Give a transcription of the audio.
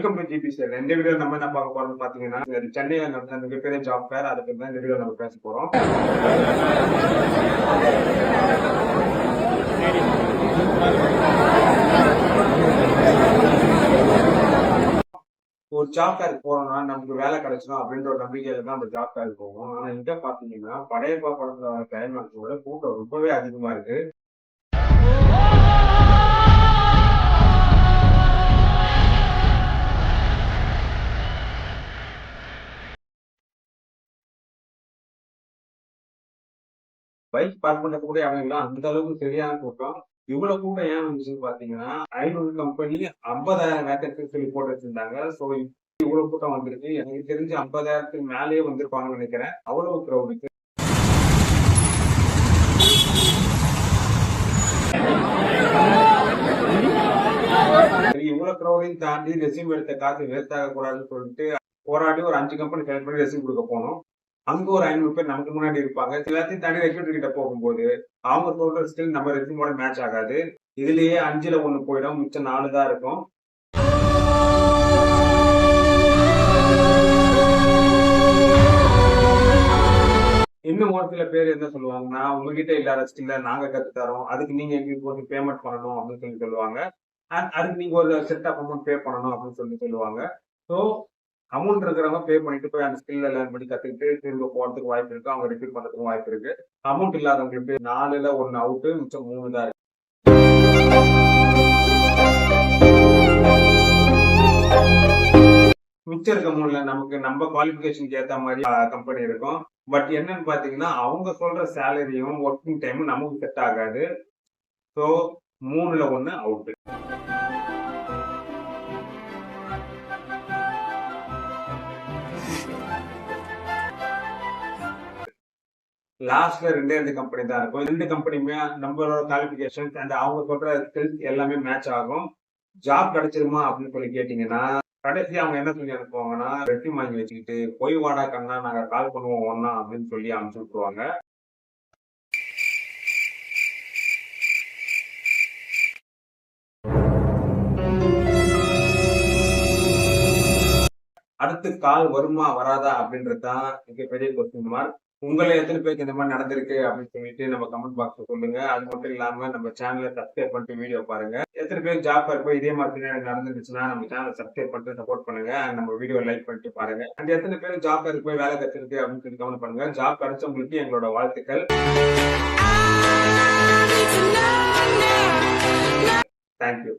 Welcome to GBC. இந்த video நம்ம என்ன பார்க்க போறோம்னு பாத்தீங்கன்னா, சென்னையில நடந்த மிகப்பெரிய ஜாப் ஃபேர், அதை பத்தி தான் இந்த வீடியோ நம்ம பேச போறோம். ஒரு ஜாப் ஃபேர் போறோம்னா நமக்கு வேலை கிடைச்சிடும் அப்படின்ற ஒரு நம்பிக்கையில தான் நம்ம ஜாப் ஃபேர் போவோம். ஆனா இங்க பாத்தீங்கன்னா படையப்பா படத்தோட கிளைமேக்ஸோட கூட்டம் ரொம்பவே அதிகமா இருக்கு. பைக் பார்க் பண்றது கூட அவங்க அந்த அளவுக்கு சரியான கூட்டம். இவ்வளவு கூட்டம் ஏன் வந்துச்சுன்னு பாத்தீங்கன்னா 500 கம்பெனி 50,000 வேக்கன்சி சொல்லி போட்டு வச்சிருந்தாங்க. சோ இவ்வளவு கூட்டம் வந்திருக்கு. எனக்கு தெரிஞ்சு 50,000க்கு மேலேயே வந்திருப்பாங்கன்னு நினைக்கிறேன். அவ்வளவு கிரௌட். இவ்வளவு கிரௌடையும் தாண்டி ரெசியூம் எடுத்த காசு வேஸ்ட் ஆக கூடாதுன்னு சொல்லிட்டு போராடி ஒரு 5 கம்பெனி செலக்ட் பண்ணி ரெசியூம் கொடுக்க போனோம். அங்க ஒரு 500 பேர் நமக்கு முன்னாடி இருப்பாங்க. எல்லாத்தையும் தாண்டி ரெக்ரூட்டர் கிட்ட போகும்போது அவங்க சொல்ற ஸ்கில் நம்ம ரெசியூமோட மேட்ச் ஆகாது. இதுலயே 5ல 1 போயிடும், மிச்சம் 4 தான் இருக்கும். இன்னும் ஒரு சில பேர் என்ன சொல்லுவாங்கன்னா, உங்ககிட்ட இல்லாத ஸ்கில்ல நாங்க கத்து தரோம், அதுக்கு நீங்க எங்களுக்கு கொஞ்சம் பேமெண்ட் பண்ணணும் அப்படின்னு சொல்லி சொல்லுவாங்க. அதுக்கு நீங்க ஒரு செட் ஆஃப் அமௌண்ட் பே பண்ணணும் அப்படின்னு சொல்லி சொல்லுவாங்க. ஸோ அமௌண்ட் இருக்கிறவங்க பே பண்ணிட்டு போய் அந்த ஸ்கில் எல்லாம் படி கத்துக்கிட்டு திரும்ப போறதுக்கு வாய்ப்பு இருக்கு. அவங்க ரிப்பீட் பண்றதுக்கும் வாய்ப்பு இருக்கு. அமௌண்ட் இல்லாதவங்களுக்கு 4ல 1 அவுட், மிச்சம் 3 தான் இருக்கு. மிச்சம் இருக்க முடியல நமக்கு நம்ம குவாலிபிகேஷனுக்கு ஏத்த மாதிரி கம்பெனி இருக்கும். பட் என்னன்னு பாத்தீங்கன்னா அவங்க சொல்ற சேலரியும் ஒர்க்கிங் டைமும் நமக்கு செட் ஆகாது. ஸோ 3ல 1 அவுட். லாஸ்ட்ல 2 கம்பெனி தான் இருக்கும். 2 கம்பெனியுமே நம்மளோட குவாலிபிகேஷன் அண்ட் அவங்க சொல்ற ஸ்கில்ஸ் எல்லாமே மேட்ச் ஆகும். ஜாப் கிடைச்சிருமா அப்படின்னு சொல்லி கேட்டீங்கன்னா கடைசி அவங்க என்ன சொல்லி அனுப்புவாங்கன்னா, ரெஸ்யூம் வாங்கி வச்சுக்கிட்டு போய் வாடா கண்ணா நாங்க கால் பண்ணுவோம் ஒன்னா அப்படின்னு சொல்லி அனுப்பிச்சு விட்டுருவாங்க. அடுத்து கால் வருமா வராதா அப்படின்றதுதான் மிகப்பெரிய கொஸ்டின் மார்க். உங்களை எத்தனை பேருக்கு இந்த மாதிரி நடந்திருக்கு அப்படின்னு சொல்லிட்டு நம்ம கமெண்ட் பாக்ஸ்ல சொல்லுங்க. அது மட்டும் இல்லாம நம்ம சேனலை சப்ஸ்கிரைப் பண்ணிட்டு வீடியோ பாருங்க. எத்தனை பேர் ஜாப் போய் இதே மாதிரி நடந்துருச்சுன்னா நம்ம சேனலை சப்ஸ்கிரைப் பண்ணிட்டு சப்போர்ட் பண்ணுங்க. நம்ம வீடியோ லைக் பண்ணிட்டு பாருங்க. அண்ட் எத்தனை பேர் ஜாப் போய் வேலை கத்துருக்கு அப்படின்னு சொல்லி கமெண்ட் பண்ணுங்க. ஜாப் கிடைச்சவங்களுக்கு எங்களோட வாழ்த்துக்கள். தேங்க்யூ.